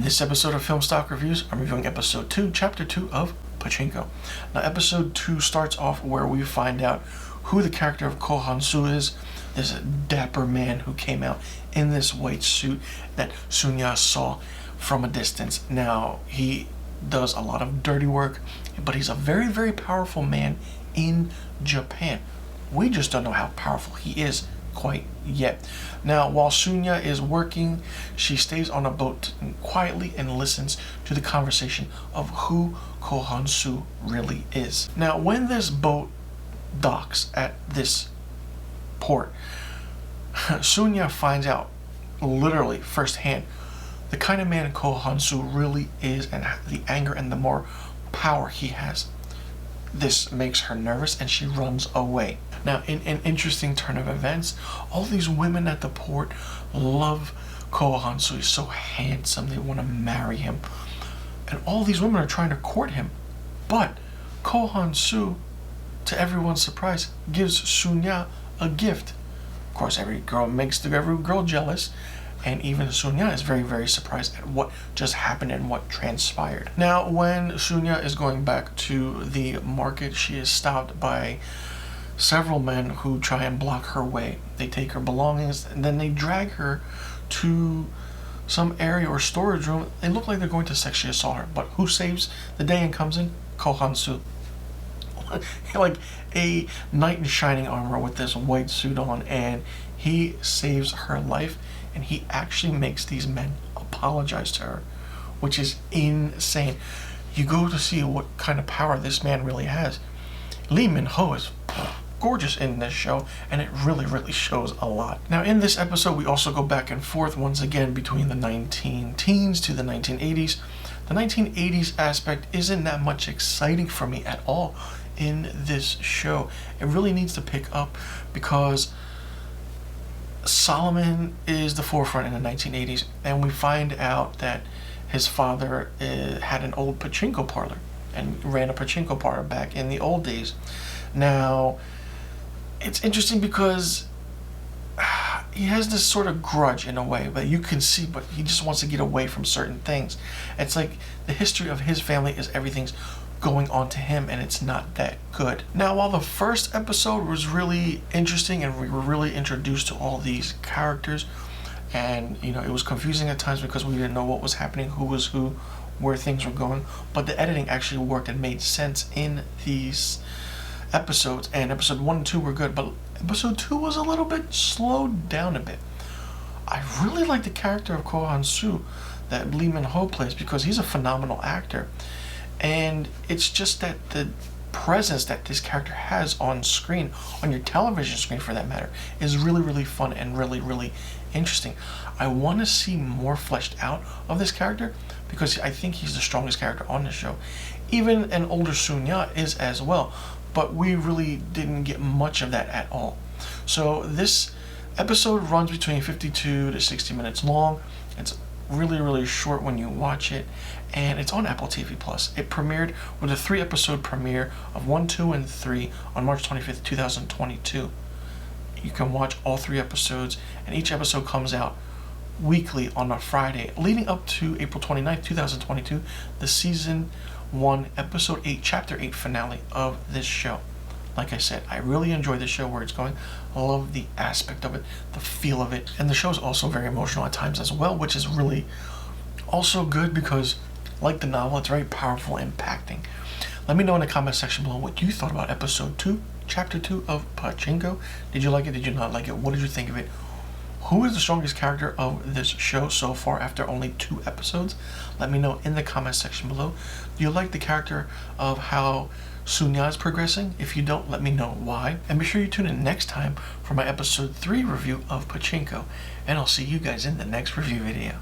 In this episode of Film Stock Reviews, I'm reviewing episode 2, chapter 2 of Pachinko. Now, episode 2 starts off where we find out who the character of Ko Han-soo is, this dapper man who came out in this white suit that Sunya saw from a distance. Now, he does a lot of dirty work, but he's a very, very powerful man in Japan. We just don't know how powerful he is quite yet. Now, while Sunya is working, she stays on a boat quietly and listens to the conversation of who Ko Han-soo really is. Now, when this boat docks at this port, Sunya finds out literally firsthand the kind of man Ko Han-soo really is and the anger and the more power he has. This makes her nervous and she runs away. Now, in an interesting turn of events, all these women at the port love Ko Han-soo. He's so handsome, they want to marry him. And all these women are trying to court him. But Ko Han-soo, to everyone's surprise, gives Sunya a gift. Of course, every girl makes every girl jealous. And even Sunya is very, very surprised at what just happened and what transpired. Now, when Sunya is going back to the market, she is stopped by several men who try and block her way. They take her belongings and then they drag her to some area or storage room. They look like they're going to sexually assault her. But who saves the day and comes in? Ko Han-soo. Like a knight in shining armor with this white suit on, and he saves her life. And he actually makes these men apologize to her, which is insane. You go to see what kind of power this man really has. Lee Min-ho is gorgeous in this show, and it really, really shows a lot. Now, in this episode, we also go back and forth once again between the 19-teens to the 1980s. The 1980s aspect isn't that much exciting for me at all in this show. It really needs to pick up because Solomon is the forefront in the 1980s, and we find out that his father had an old pachinko parlor and ran a pachinko parlor back in the old days. Now, it's interesting because he has this sort of grudge in a way, but you can see, but he just wants to get away from certain things. It's like the history of his family is everything's going on to him, and it's not that good. Now, while the first episode was really interesting and we were really introduced to all these characters, and it was confusing at times because we didn't know what was happening, who was who, where things were going, but the editing actually worked and made sense in these episodes, and episode 1 and 2 were good, but episode 2 was a little bit slowed down a bit. I really like the character of Ko Han-soo that Lee Min-ho plays because he's a phenomenal actor. And it's just that the presence that this character has on screen, on your television screen for that matter, is really, really fun and really, really interesting. I want to see more fleshed out of this character because I think he's the strongest character on the show. Even an older Sunya is as well, but we really didn't get much of that at all. So this episode runs between 52 to 60 minutes long. It's really, really short when you watch it, and it's on Apple TV+. It premiered with a 3-episode premiere of 1, 2, and 3 on March 25th, 2022. You can watch all 3 episodes, and each episode comes out weekly on a Friday, leading up to April 29th, 2022, the Season 1, Episode 8, Chapter 8 finale of this show. Like I said, I really enjoy the show where it's going. I love the aspect of it, the feel of it. And the show is also very emotional at times as well, which is really also good because, like the novel, it's very powerful and impacting. Let me know in the comment section below what you thought about episode 2, chapter 2 of Pachinko. Did you like it? Did you not like it? What did you think of it? Who is the strongest character of this show so far after only 2 episodes? Let me know in the comment section below. Do you like the character of how Sunya is progressing? If you don't, let me know why. And be sure you tune in next time for my episode 3 review of Pachinko. And I'll see you guys in the next review video.